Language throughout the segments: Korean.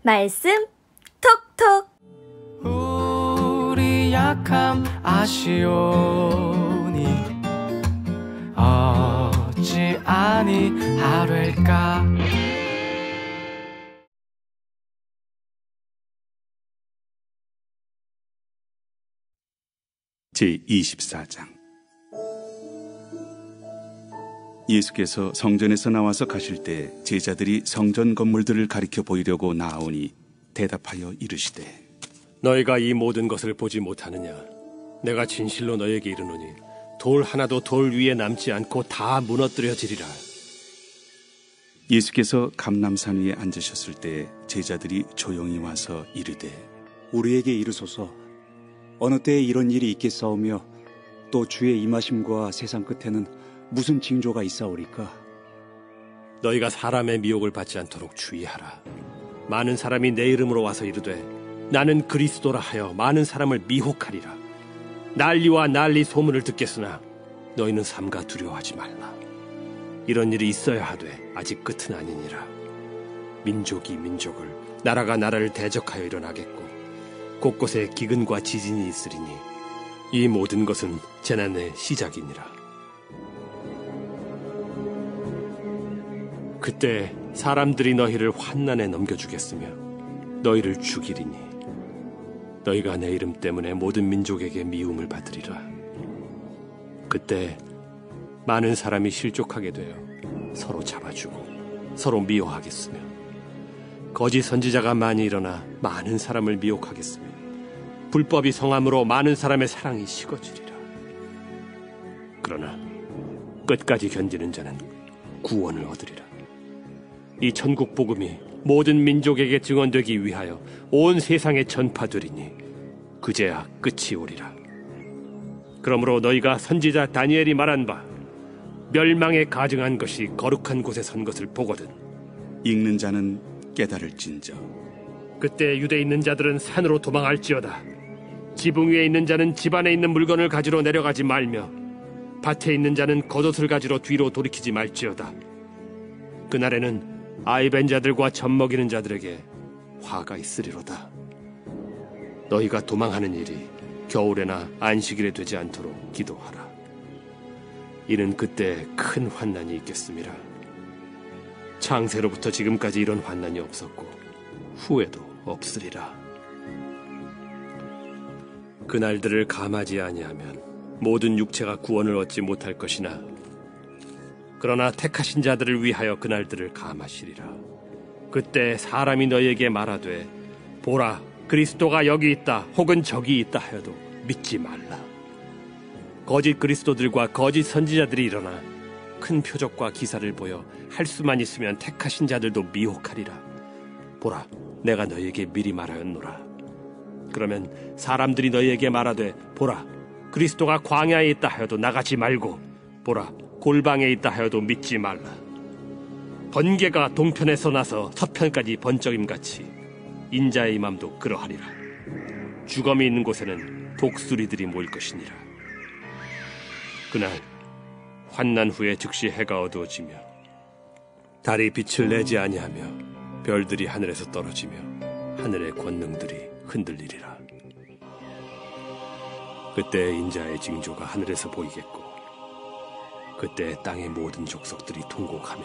말씀 톡톡. 우리 약함 아시오니 어찌 아니하될까. 제24장. 예수께서 성전에서 나와서 가실 때 제자들이 성전 건물들을 가리켜 보이려고 나아오니 대답하여 이르시되, 너희가 이 모든 것을 보지 못하느냐? 내가 진실로 너희에게 이르노니 돌 하나도 돌 위에 남지 않고 다 무너뜨려지리라. 예수께서 감람산 위에 앉으셨을 때 제자들이 조용히 와서 이르되, 우리에게 이르소서, 어느 때에 이런 일이 있겠사오며 또 주의 임하심과 세상 끝에는 무슨 징조가 있사오리까? 너희가 사람의 미혹을 받지 않도록 주의하라. 많은 사람이 내 이름으로 와서 이르되 나는 그리스도라 하여 많은 사람을 미혹하리라. 난리와 난리 소문을 듣겠으나 너희는 삼가 두려워하지 말라. 이런 일이 있어야 하되 아직 끝은 아니니라. 민족이 민족을, 나라가 나라를 대적하여 일어나겠고 곳곳에 기근과 지진이 있으리니 이 모든 것은 재난의 시작이니라. 그때 사람들이 너희를 환난에 넘겨주겠으며 너희를 죽이리니 너희가 내 이름 때문에 모든 민족에게 미움을 받으리라. 그때 많은 사람이 실족하게 되어 서로 잡아주고 서로 미워하겠으며 거짓 선지자가 많이 일어나 많은 사람을 미혹하겠으며 불법이 성함으로 많은 사람의 사랑이 식어지리라. 그러나 끝까지 견디는 자는 구원을 얻으리라. 이 천국 복음이 모든 민족에게 증언되기 위하여 온 세상에 전파되리니 그제야 끝이 오리라. 그러므로 너희가 선지자 다니엘이 말한 바 멸망에 가증한 것이 거룩한 곳에 선 것을 보거든 읽는 자는 깨달을진저. 그때 유대에 있는 자들은 산으로 도망할지어다. 지붕 위에 있는 자는 집 안에 있는 물건을 가지러 내려가지 말며 밭에 있는 자는 겉옷을 가지러 뒤로 돌이키지 말지어다. 그날에는 아이 벤 자들과 젖 먹이는 자들에게 화가 있으리로다. 너희가 도망하는 일이 겨울에나 안식일에 되지 않도록 기도하라. 이는 그때 큰 환난이 있겠음이라. 창세로부터 지금까지 이런 환난이 없었고 후에도 없으리라. 그날들을 감하지 아니하면 모든 육체가 구원을 얻지 못할 것이나 그러나 택하신 자들을 위하여 그날들을 감하시리라. 그때 사람이 너희에게 말하되 보라, 그리스도가 여기 있다 혹은 저기 있다 하여도 믿지 말라. 거짓 그리스도들과 거짓 선지자들이 일어나 큰 표적과 기사를 보여 할 수만 있으면 택하신 자들도 미혹하리라. 보라, 내가 너희에게 미리 말하였노라. 그러면 사람들이 너희에게 말하되 보라, 그리스도가 광야에 있다 하여도 나가지 말고 보라, 골방에 있다 하여도 믿지 말라. 번개가 동편에서 나서 서편까지 번쩍임같이 인자의 임함도 그러하리라. 주검이 있는 곳에는 독수리들이 모일 것이니라. 그날 환난 후에 즉시 해가 어두워지며 달이 빛을 내지 아니하며 별들이 하늘에서 떨어지며 하늘의 권능들이 흔들리리라. 그때 인자의 징조가 하늘에서 보이겠고 그때 땅의 모든 족속들이 통곡하며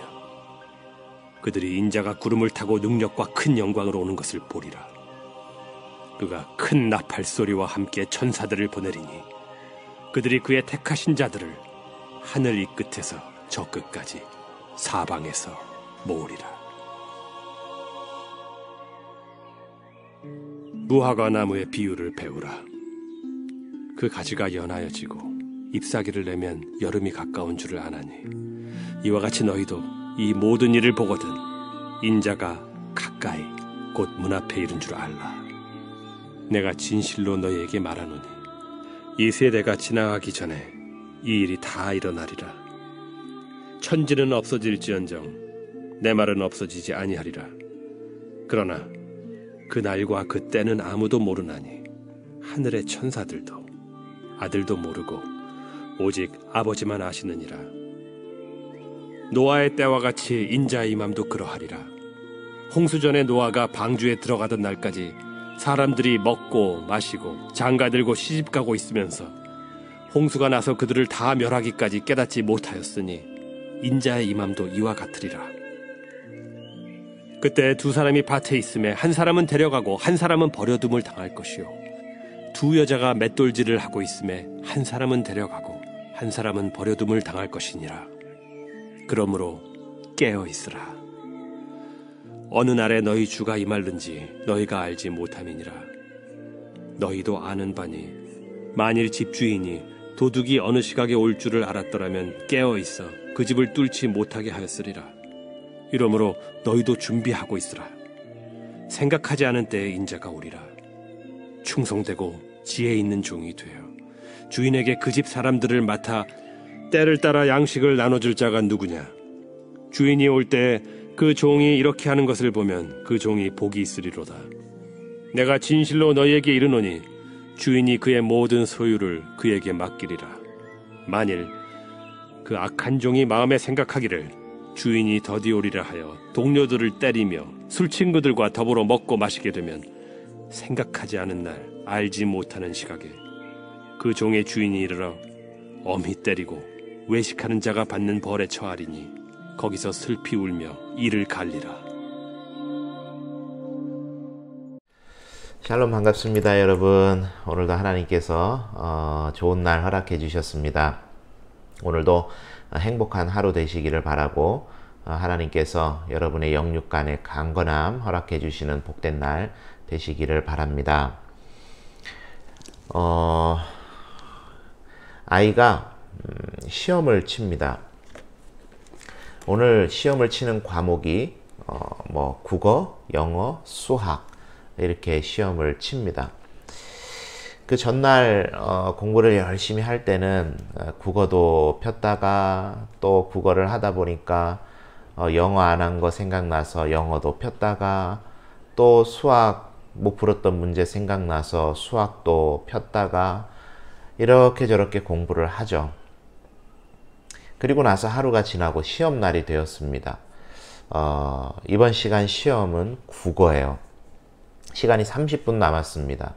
그들이 인자가 구름을 타고 능력과 큰 영광으로 오는 것을 보리라. 그가 큰 나팔 소리와 함께 천사들을 보내리니 그들이 그의 택하신 자들을 하늘 이 끝에서 저 끝까지 사방에서 모으리라. 무화과 나무의 비유를 배우라. 그 가지가 연하여지고 잎사귀를 내면 여름이 가까운 줄을 아나니 이와 같이 너희도 이 모든 일을 보거든 인자가 가까이 곧 문 앞에 이른 줄 알라. 내가 진실로 너희에게 말하노니 이 세대가 지나가기 전에 이 일이 다 일어나리라. 천지는 없어질지언정 내 말은 없어지지 아니하리라. 그러나 그 날과 그 때는 아무도 모르나니 하늘의 천사들도 아들도 모르고 오직 아버지만 아시느니라. 노아의 때와 같이 인자의 임함도 그러하리라. 홍수전에 노아가 방주에 들어가던 날까지 사람들이 먹고 마시고 장가들고 시집가고 있으면서 홍수가 나서 그들을 다 멸하기까지 깨닫지 못하였으니 인자의 임함도 이와 같으리라. 그때 두 사람이 밭에 있음에 한 사람은 데려가고 한 사람은 버려둠을 당할 것이요 두 여자가 맷돌질을 하고 있음에 한 사람은 데려가고 한 사람은 버려둠을 당할 것이니라. 그러므로 깨어 있으라. 어느 날에 너희 주가 임할는지 너희가 알지 못함이니라. 너희도 아는 바니 만일 집주인이 도둑이 어느 시각에 올 줄을 알았더라면 깨어 있어 그 집을 뚫지 못하게 하였으리라. 이러므로 너희도 준비하고 있으라. 생각하지 않은 때에 인자가 오리라. 충성되고 지혜 있는 종이 되어 주인에게 그 집 사람들을 맡아 때를 따라 양식을 나눠줄 자가 누구냐. 주인이 올 때 그 종이 이렇게 하는 것을 보면 그 종이 복이 있으리로다. 내가 진실로 너희에게 이르노니 주인이 그의 모든 소유를 그에게 맡기리라. 만일 그 악한 종이 마음에 생각하기를 주인이 더디 오리라 하여 동료들을 때리며 술 친구들과 더불어 먹고 마시게 되면 생각하지 않은 날 알지 못하는 시각에 그 종의 주인이 이르러 엄히 때리고 외식하는 자가 받는 벌에 처하리니 거기서 슬피 울며 이를 갈리라. 샬롬, 반갑습니다 여러분. 오늘도 하나님께서 좋은 날 허락해 주셨습니다. 오늘도 행복한 하루 되시기를 바라고 하나님께서 여러분의 영육간의 강건함 허락해 주시는 복된 날 되시기를 바랍니다. 아이가 시험을 칩니다. 오늘 시험을 치는 과목이 국어, 영어, 수학 이렇게 시험을 칩니다. 그 전날 공부를 열심히 할 때는 국어도 폈다가 또 국어를 하다 보니까 영어 안 한 거 생각나서 영어도 폈다가 또 수학 못 풀었던 문제 생각나서 수학도 폈다가 이렇게 저렇게 공부를 하죠. 그리고 나서 하루가 지나고 시험날이 되었습니다. 이번 시간 시험은 국어예요. 시간이 30분 남았습니다.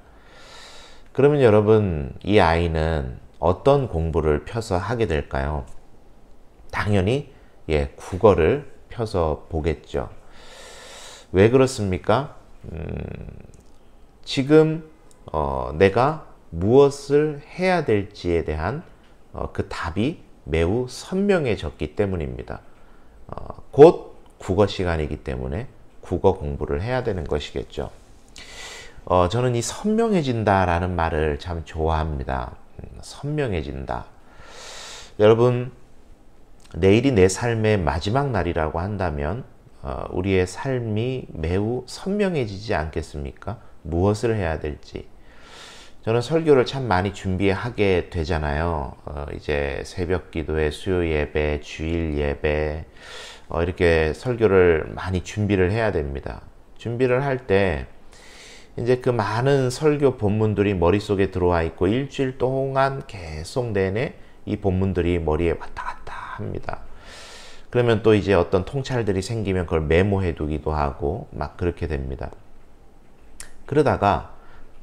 그러면 여러분, 이 아이는 어떤 공부를 펴서 하게 될까요? 당연히 국어를 펴서 보겠죠. 왜 그렇습니까? 지금 내가 무엇을 해야 될지에 대한 그 답이 매우 선명해졌기 때문입니다. 곧 국어 시간이기 때문에 국어 공부를 해야 되는 것이겠죠. 저는 이 선명해진다라는 말을 참 좋아합니다. 선명해진다. 여러분, 내일이 내 삶의 마지막 날이라고 한다면 우리의 삶이 매우 선명해지지 않겠습니까? 무엇을 해야 될지. 저는 설교를 참 많이 준비하게 되잖아요. 이제 새벽 기도회, 수요 예배, 주일 예배 이렇게 설교를 많이 준비를 해야 됩니다. 준비를 할 때 이제 그 많은 설교 본문들이 머릿속에 들어와 있고 일주일 동안 계속 내내 이 본문들이 머리에 왔다 갔다 합니다. 그러면 또 이제 어떤 통찰들이 생기면 그걸 메모해 두기도 하고 막 그렇게 됩니다. 그러다가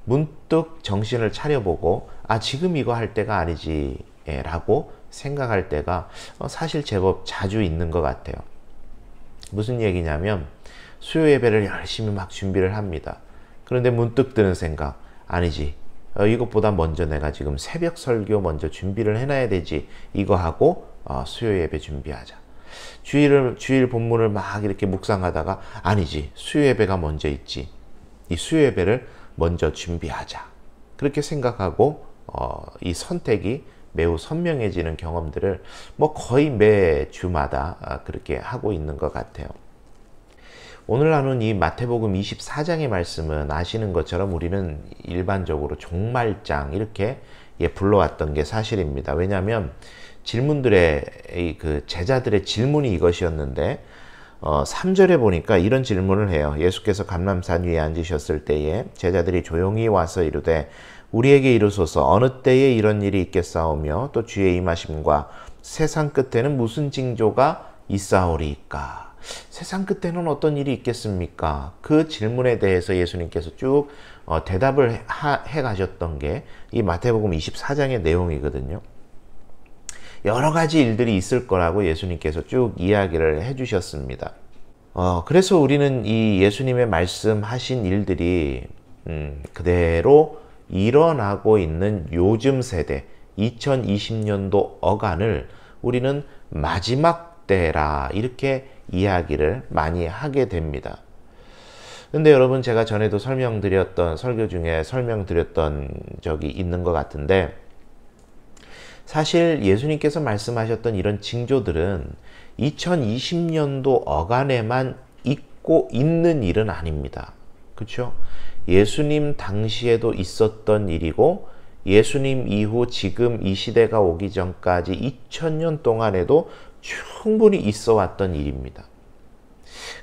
문득 정신을 차려보고 지금 이거 할 때가 아니지 라고 생각할 때가 사실 제법 자주 있는 것 같아요. 무슨 얘기냐면 수요 예배를 열심히 막 준비를 합니다. 그런데 문득 드는 생각, 아니지, 이것보다 먼저 내가 지금 새벽 설교 먼저 준비를 해놔야 되지, 이거 하고 수요 예배 준비하자. 주일 본문을 막 이렇게 묵상하다가 아니지, 수요 예배가 먼저 있지, 이 수요 예배를 먼저 준비하자. 그렇게 생각하고 이 선택이 매우 선명해지는 경험들을 거의 매 주마다 그렇게 하고 있는 것 같아요. 오늘 나눈 이 마태복음 24장의 말씀은 아시는 것처럼 우리는 일반적으로 종말장 이렇게 불러왔던 게 사실입니다. 왜냐하면 질문들의 그 제자들의 질문이 이것이었는데 3절에 보니까 이런 질문을 해요. 예수께서 감람산 위에 앉으셨을 때에 제자들이 조용히 와서 이르되 우리에게 이르소서 어느 때에 이런 일이 있겠사오며 또 주의 임하심과 세상 끝에는 무슨 징조가 있사오리이까. 세상 끝에는 어떤 일이 있겠습니까? 그 질문에 대해서 예수님께서 쭉 대답을 해 가셨던 게 이 마태복음 24장의 내용이거든요. 여러 가지 일들이 있을 거라고 예수님께서 쭉 이야기를 해 주셨습니다. 그래서 우리는 이 예수님의 말씀하신 일들이 그대로 일어나고 있는 요즘 세대 2020년도 어간을 우리는 마지막 때라 이렇게 이야기를 많이 하게 됩니다. 근데 여러분, 제가 전에도 설명드렸던 설교 중에 설명드렸던 적이 있는 것 같은데, 사실 예수님께서 말씀하셨던 이런 징조들은 2020년도 어간에만 있고 있는 일은 아닙니다. 그렇죠? 예수님 당시에도 있었던 일이고 예수님 이후 지금 이 시대가 오기 전까지 2000년 동안에도 충분히 있어 왔던 일입니다.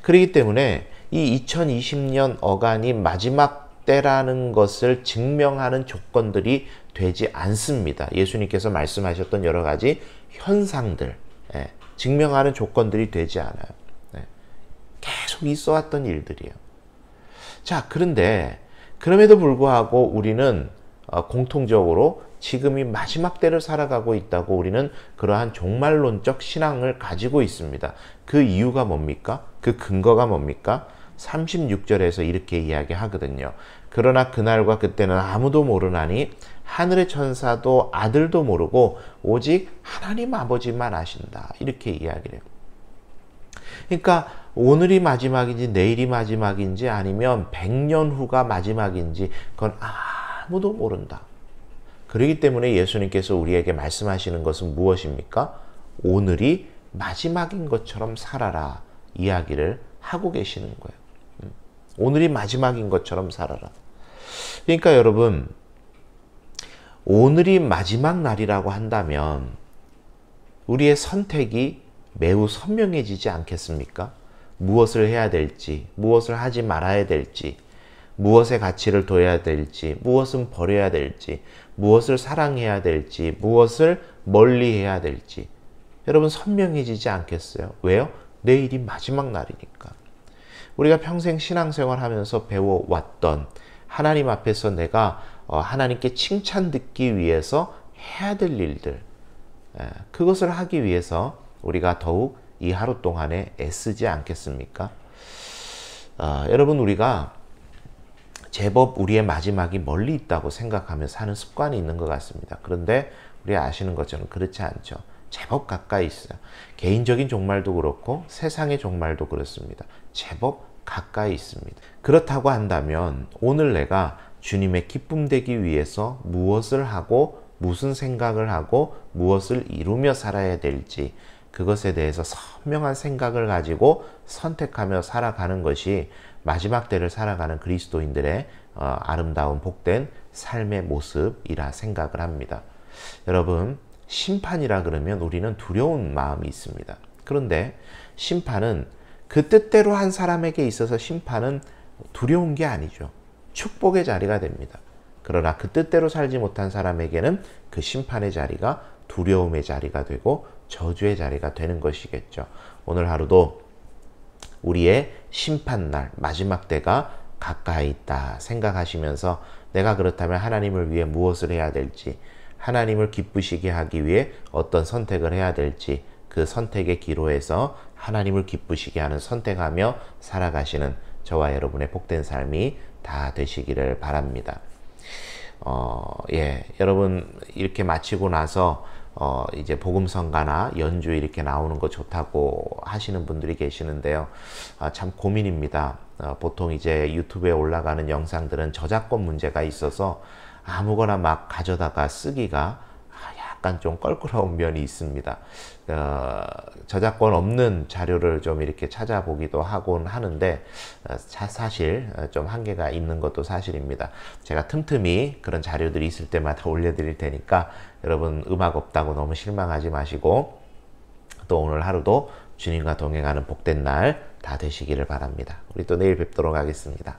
그렇기 때문에 이 2020년 어간이 마지막 때라는 것을 증명하는 조건들이 되지 않습니다. 예수님께서 말씀하셨던 여러 가지 현상들, 증명하는 조건들이 되지 않아요. 계속 있어 왔던 일들이에요. 자, 그런데 그럼에도 불구하고 우리는 공통적으로 지금이 마지막 때를 살아가고 있다고 우리는 그러한 종말론적 신앙을 가지고 있습니다. 그 이유가 뭡니까? 그 근거가 뭡니까? 36절에서 이렇게 이야기하거든요. 그러나 그날과 그때는 아무도 모르나니 하늘의 천사도 아들도 모르고 오직 하나님 아버지만 아신다. 이렇게 이야기를 해요. 그러니까 오늘이 마지막인지 내일이 마지막인지 아니면 100년 후가 마지막인지 그건 아무도 모른다. 그렇기 때문에 예수님께서 우리에게 말씀하시는 것은 무엇입니까? 오늘이 마지막인 것처럼 살아라 이야기를 하고 계시는 거예요. 오늘이 마지막인 것처럼 살아라. 그러니까 여러분, 오늘이 마지막 날이라고 한다면 우리의 선택이 매우 선명해지지 않겠습니까? 무엇을 해야 될지, 무엇을 하지 말아야 될지, 무엇의 가치를 둬야 될지, 무엇은 버려야 될지, 무엇을 사랑해야 될지, 무엇을 멀리해야 될지 여러분 선명해지지 않겠어요? 왜요? 내일이 마지막 날이니까. 우리가 평생 신앙생활 하면서 배워왔던 하나님 앞에서 내가 하나님께 칭찬 듣기 위해서 해야 될 일들, 그것을 하기 위해서 우리가 더욱 이 하루 동안에 애쓰지 않겠습니까? 여러분, 우리가 제법 우리의 마지막이 멀리 있다고 생각하며 사는 습관이 있는 것 같습니다. 그런데 우리가 아시는 것처럼 그렇지 않죠. 제법 가까이 있어요. 개인적인 종말도 그렇고 세상의 종말도 그렇습니다. 제법 가까이 있습니다. 그렇다고 한다면 오늘 내가 주님의 기쁨 되기 위해서 무엇을 하고 무슨 생각을 하고 무엇을 이루며 살아야 될지 그것에 대해서 선명한 생각을 가지고 선택하며 살아가는 것이 마지막 때를 살아가는 그리스도인들의 아름다운 복된 삶의 모습이라 생각을 합니다. 여러분, 심판이라 그러면 우리는 두려운 마음이 있습니다. 그런데 심판은 그 뜻대로 한 사람에게 있어서 심판은 두려운 게 아니죠. 축복의 자리가 됩니다. 그러나 그 뜻대로 살지 못한 사람에게는 그 심판의 자리가 두려움의 자리가 되고 저주의 자리가 되는 것이겠죠. 오늘 하루도 우리의 심판날, 마지막 때가 가까이 있다 생각하시면서 내가 그렇다면 하나님을 위해 무엇을 해야 될지, 하나님을 기쁘시게 하기 위해 어떤 선택을 해야 될지 그 선택의 기로에서 하나님을 기쁘시게 하는 선택하며 살아가시는 저와 여러분의 복된 삶이 다 되시기를 바랍니다. 여러분 이렇게 마치고 나서 이제 복음성가나 연주 이렇게 나오는 거 좋다고 하시는 분들이 계시는데요. 참 고민입니다. 보통 이제 유튜브에 올라가는 영상들은 저작권 문제가 있어서 아무거나 막 가져다가 쓰기가 약간 좀 껄끄러운 면이 있습니다. 저작권 없는 자료를 좀 이렇게 찾아보기도 하곤 하는데 사실 좀 한계가 있는 것도 사실입니다. 제가 틈틈이 그런 자료들이 있을 때마다 올려드릴 테니까 여러분 음악 없다고 너무 실망하지 마시고 또 오늘 하루도 주님과 동행하는 복된 날 다 되시기를 바랍니다. 우리 또 내일 뵙도록 하겠습니다.